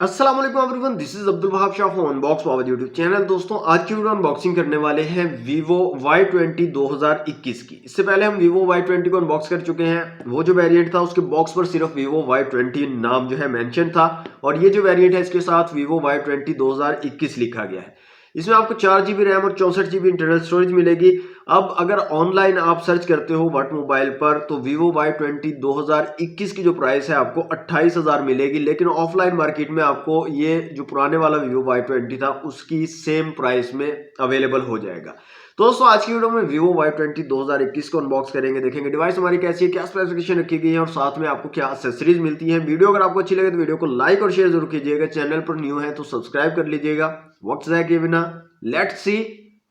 अस्सलाम वालेकुम everyone, this is Abdul Wahab Shah from unbox power YouTube channel. दोस्तों आज की वीडियो अनबॉक्सिंग करने वाले हैं Vivo Y20 2021 की। इससे पहले हम Vivo Y20 को अनबॉक्स कर चुके हैं। वो जो वेरिएंट था उसके बॉक्स पर सिर्फ Vivo Y20 नाम जो है मेंशन था, और ये जो वेरिएंट है इसके साथ Vivo Y20 2021 लिखा गया है। इसमें आपको 4 GB रैम और 64 GB इंटरनल स्टोरेज मिलेगी। अब अगर ऑनलाइन आप सर्च करते हो वट मोबाइल पर तो Vivo Y20 2021 की जो प्राइस है आपको 28,000 मिलेगी, लेकिन ऑफलाइन मार्केट में आपको ये जो पुराने वाला Vivo Y20 था उसकी सेम प्राइस में अवेलेबल हो जाएगा। तो दोस्तों आज की वीडियो में Vivo Y20 2021 को अनबॉक्स करेंगे, देखेंगे डिवाइस हमारी कैसी है, क्या स्पेसिफिकेशन रखी गई है और साथ में आपको क्या एक्सेसरीज मिलती है। वीडियो अगर आपको अच्छी लगे तो वीडियो को लाइक और शेयर जरूर कीजिएगा। चैनल पर न्यू है तो सब्सक्राइब कर लीजिएगा। वक्त ज़ाया किए बिना लेट्स सी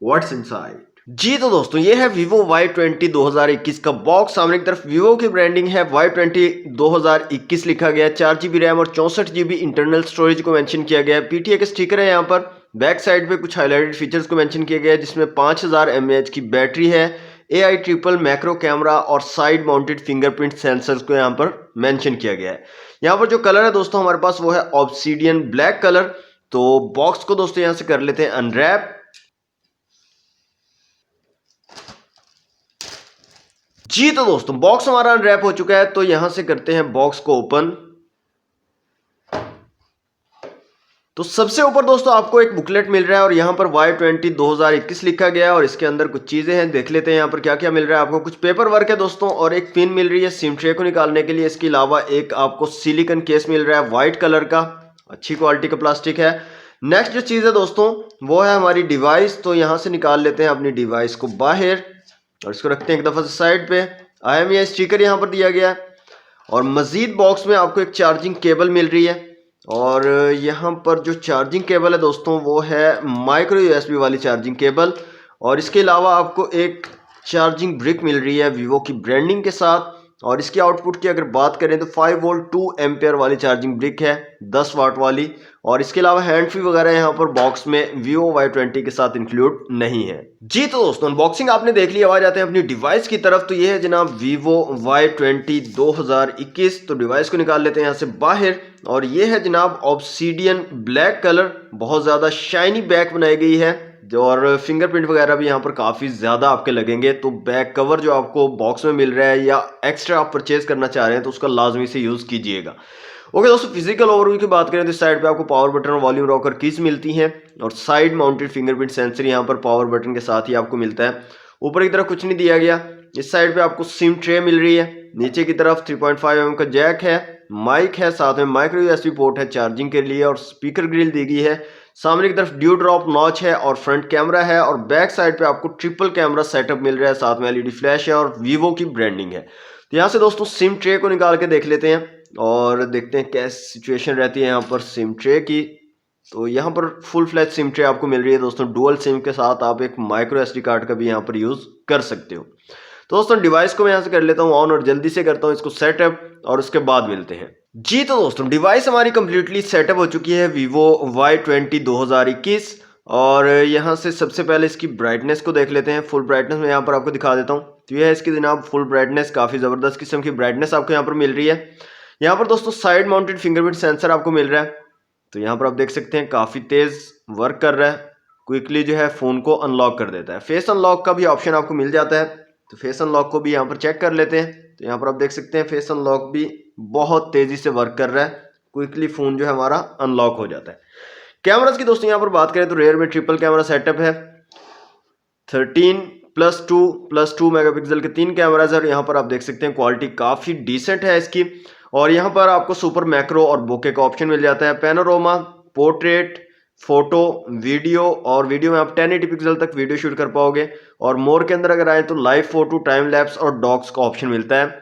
व्हाट्स इनसाइड। जी तो दोस्तों ये है Vivo Y20 2021 का बॉक्स। सामने की तरफ Vivo की ब्रांडिंग है, Y20 2021 लिखा गया है। 4 GB रैम और 64 GB इंटरनल स्टोरेज को मेंशन किया गया है। PTA के स्टिकर है यहाँ पर। बैक साइड पे कुछ हाईलाइटेड फीचर्स को मेंशन किया गया है, जिसमें 5000 mAh की बैटरी है, AI ट्रिपल मैक्रो कैमरा और साइड माउंटेड फिंगरप्रिंट सेंसर्स को यहाँ पर मेंशन किया गया है। यहाँ पर जो कलर है दोस्तों हमारे पास वो है ऑब्सीडियन ब्लैक कलर। तो बॉक्स को दोस्तों यहाँ से कर लेते हैं अनरैप। जी तो दोस्तों बॉक्स हमारा अनरैप हो चुका है, तो यहां से करते हैं बॉक्स को ओपन। तो सबसे ऊपर दोस्तों आपको एक बुकलेट मिल रहा है और यहाँ पर Y20 2021 लिखा गया है, और इसके अंदर कुछ चीजें हैं, देख लेते हैं यहाँ पर क्या क्या मिल रहा है आपको। कुछ पेपर वर्क है दोस्तों, और एक पिन मिल रही है सिम ट्रे को निकालने के लिए। इसके अलावा एक आपको सिलिकॉन केस मिल रहा है व्हाइट कलर का, अच्छी क्वालिटी का प्लास्टिक है। नेक्स्ट जो चीज है दोस्तों वो है हमारी डिवाइस। तो यहाँ से निकाल लेते हैं अपनी डिवाइस को बाहर और इसको रखते हैं एक दफा से साइड पे। IMEI स्टिकर यहाँ पर दिया गया है, और मजीद बॉक्स में आपको एक चार्जिंग केबल मिल रही है। और यहाँ पर जो चार्जिंग केबल है दोस्तों वो है माइक्रो USB वाली चार्जिंग केबल, और इसके अलावा आपको एक चार्जिंग ब्रिक मिल रही है वीवो की ब्रांडिंग के साथ। और इसकी आउटपुट की अगर बात करें तो 5 वोल्ट 2 एम्पेयर वाली चार्जिंग ब्रिक है, 10 वाट वाली। और इसके अलावा हैंड फ्री वगैरह यहाँ पर बॉक्स में Vivo Y20 के साथ इंक्लूड नहीं है। जी तो दोस्तों अनबॉक्सिंग आपने देख ली, आवाज आते हैं अपनी डिवाइस की तरफ। तो ये है जनाब Vivo Y20 2021। तो डिवाइस को निकाल लेते हैं यहाँ से बाहर, और ये है जनाब ऑब्सीडियन ब्लैक कलर, बहुत ज्यादा शाइनी बैक बनाई गई है, और फिंगरप्रिंट वगैरह भी यहाँ पर काफ़ी ज़्यादा आपके लगेंगे। तो बैक कवर जो आपको बॉक्स में मिल रहा है या एक्स्ट्रा आप परचेज करना चाह रहे हैं तो उसका लाजमी से यूज़ कीजिएगा। ओके दोस्तों फिजिकल ओवरव्यू की बात करें तो इस साइड पे आपको पावर बटन और वॉल्यूम रॉकर कीज मिलती हैं, और साइड माउंटेड फिंगरप्रिंट सेंसर यहाँ पर पावर बटन के साथ ही आपको मिलता है। ऊपर की तरफ कुछ नहीं दिया गया। इस साइड पे आपको सिम ट्रे मिल रही है। नीचे की तरफ 3.5 mm का जैक है, माइक है, साथ में माइक्रो USB पोर्ट है चार्जिंग के लिए, और स्पीकर ग्रिल दी गई है। सामने की तरफ ड्यू ड्रॉप नॉच है और फ्रंट कैमरा है, और बैक साइड पे आपको ट्रिपल कैमरा सेटअप मिल रहा है, साथ में LED फ्लैश है और Vivo की ब्रांडिंग है। तो यहाँ से दोस्तों सिम ट्रे को निकाल के देख लेते हैं और देखते हैं कैसी सिचुएशन रहती है यहाँ पर सिम ट्रे की। तो यहाँ पर फुल फ्लैश सिम ट्रे आपको मिल रही है दोस्तों, डुअल सिम के साथ आप एक माइक्रो SD कार्ड का भी यहाँ पर यूज कर सकते हो। तो दोस्तों डिवाइस को मैं यहाँ से कर लेता हूँ ऑन, और जल्दी से करता हूँ इसको सेटअप, और उसके बाद मिलते हैं। जी तो दोस्तों डिवाइस हमारी कंप्लीटली सेटअप हो चुकी है Vivo Y20 2021। और यहाँ से सबसे पहले इसकी ब्राइटनेस को देख लेते हैं। फुल ब्राइटनेस में यहाँ पर आपको दिखा देता हूँ। तो यह है इसकी जनाब फुल ब्राइटनेस, काफ़ी ज़बरदस्त किस्म की ब्राइटनेस आपको यहाँ पर मिल रही है। यहाँ पर दोस्तों साइड माउंटेड फिंगरप्रिंट सेंसर आपको मिल रहा है। तो यहाँ पर आप देख सकते हैं काफ़ी तेज़ वर्क कर रहा है, क्विकली जो है फ़ोन को अनलॉक कर देता है। फेस अनलॉक का भी ऑप्शन आपको मिल जाता है, तो फेस अनलॉक को भी यहाँ पर चेक कर लेते हैं। तो यहाँ पर आप देख सकते हैं फेस अनलॉक भी बहुत तेज़ी से वर्क कर रहा है, क्विकली फ़ोन जो है हमारा अनलॉक हो जाता है। कैमरास की दोस्तों यहाँ पर बात करें तो रेयर में ट्रिपल कैमरा सेटअप है, 13+2+2 मेगापिक्सल के 3 कैमराज है, और यहाँ पर आप देख सकते हैं क्वालिटी काफ़ी डिसेंट है इसकी। और यहाँ पर आपको सुपर मैक्रो और बोके का ऑप्शन मिल जाता है, पैनोरामा, पोर्ट्रेट, फोटो, वीडियो, और वीडियो में आप 1080 पिक्सल तक वीडियो शूट कर पाओगे। और मोर के अंदर अगर आए तो लाइव फोटो, टाइम लैप्स और डॉग्स का ऑप्शन मिलता है।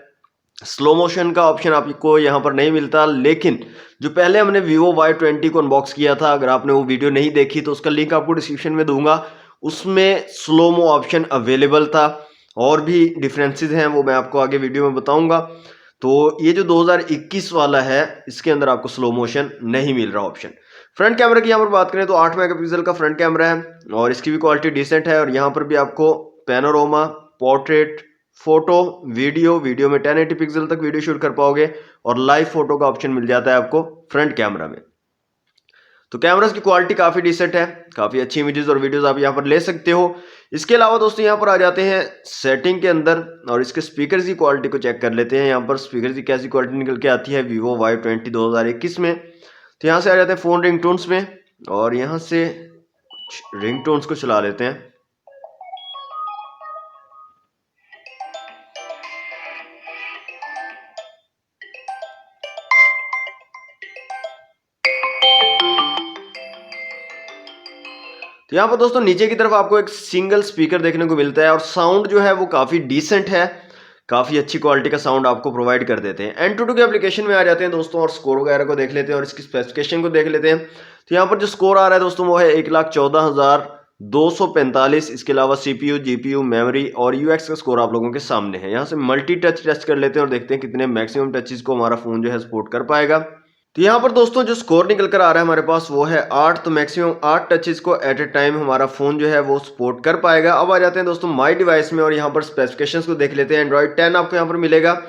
स्लो मोशन का ऑप्शन आपको यहाँ पर नहीं मिलता, लेकिन जो पहले हमने Vivo Y20 को अनबॉक्स किया था, अगर आपने वो वीडियो नहीं देखी तो उसका लिंक आपको डिस्क्रिप्शन में दूंगा, उसमें स्लो मो ऑप्शन अवेलेबल था। और भी डिफरेंसेस हैं वो मैं आपको आगे वीडियो में बताऊंगा। तो ये जो 2021 वाला है इसके अंदर आपको स्लो मोशन नहीं मिल रहा ऑप्शन। फ्रंट कैमरा की यहाँ पर बात करें तो 8 मेगापिक्सल का फ्रंट कैमरा है, और इसकी भी क्वालिटी डिसेंट है। और यहाँ पर भी आपको पैनोरामा, पोर्ट्रेट, फोटो, वीडियो में 1080 पिक्सल तक वीडियो शूट कर पाओगे, और लाइव फोटो का ऑप्शन मिल जाता है आपको फ्रंट कैमरा में। तो कैमरास की क्वालिटी काफ़ी डिसेंट है, काफ़ी अच्छी इमेजेस और वीडियोस आप यहाँ पर ले सकते हो। इसके अलावा दोस्तों यहाँ पर आ जाते हैं सेटिंग के अंदर और इसके स्पीकर की क्वालिटी को चेक कर लेते हैं। यहाँ पर स्पीकर की कैसी क्वालिटी निकल के आती है Vivo Y20 2021 में। तो यहाँ से आ जाते हैं फ़ोन रिंगटोन्स में और यहाँ से रिंगटोन्स को चला लेते हैं। तो यहाँ पर दोस्तों नीचे की तरफ आपको एक सिंगल स्पीकर देखने को मिलता है और साउंड जो है वो काफ़ी डिसेंट है, काफ़ी अच्छी क्वालिटी का साउंड आपको प्रोवाइड कर देते हैं। Antutu के एप्लीकेशन में आ जाते हैं दोस्तों और स्कोर वगैरह को देख लेते हैं और इसकी स्पेसिफिकेशन को देख लेते हैं। तो यहाँ पर जो स्कोर आ रहा है दोस्तों वो है 1,14,245। इसके अलावा CPU, GPU, मेमोरी और UX का स्कोर आप लोगों के सामने है। यहाँ से मल्टी टच टेस्ट कर लेते हैं और देखते हैं कितने मैक्सिमम टचेस को हमारा फ़ोन जो है सपोर्ट कर पाएगा। तो यहाँ पर दोस्तों जो स्कोर निकल कर आ रहा है हमारे पास वो है 8। तो मैक्सिमम 8 टचेस को एट ए टाइम हमारा फ़ोन जो है वो सपोर्ट कर पाएगा। अब आ जाते हैं दोस्तों माई डिवाइस में और यहाँ पर स्पेसिफिकेशंस को देख लेते हैं। Android 10 आपको यहाँ पर मिलेगा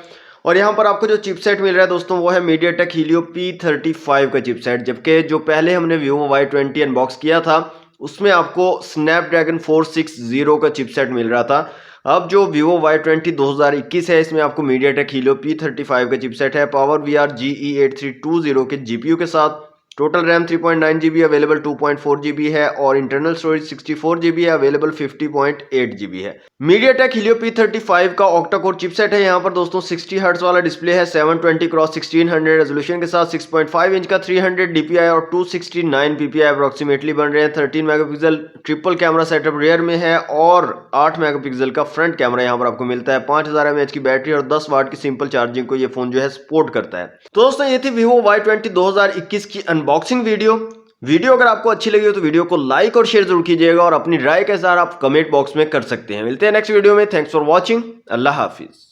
और यहाँ पर आपको जो चिपसेट मिल रहा है दोस्तों वो है MediaTek Helio P35 का चिपसेट, जबकि जो पहले हमने Vivo Y20 अनबॉक्स किया था उसमें आपको Snapdragon 460 का चिपसेट मिल रहा था। अब जो Vivo Y20 2021 है इसमें आपको MediaTek Helio P35 का चिपसेट है, PowerVR GE8320 के GPU के साथ। Total RAM 3.9 GB available 2.4 GB है और इंटरनल स्टोरेज 64 GB है, अवेलेबल 50.8 GB है। MediaTek Helio P35 का ऑक्टा कोर चिपसेट है। यहाँ पर दोस्तों 60 हर्ट्ज वाला डिस्प्ले है 720x1600 रेजोल्यूशन के साथ, 6.5 इंच का 300 DPI और 269 PPI अप्रोक्सीमेटली बन रहे हैं। 13 megapixel triple camera setup rear में है और 8 मेगापिक्सल का फ्रंट कैमरा यहाँ पर आपको मिलता है। 5000 mAh की बैटरी और 10 वाट की सिंपल चार्जिंग को ये फोन जो है सपोर्ट करता है। तो दोस्तों ये थी Vivo Y20 2021 की अनबॉक्सिंग वीडियो अगर आपको अच्छी लगी हो तो वीडियो को लाइक और शेयर जरूर कीजिएगा और अपनी राय के साथ आप कमेंट बॉक्स में कर सकते हैं। मिलते हैं नेक्स्ट वीडियो में। Thanks for watching. Allah Hafiz.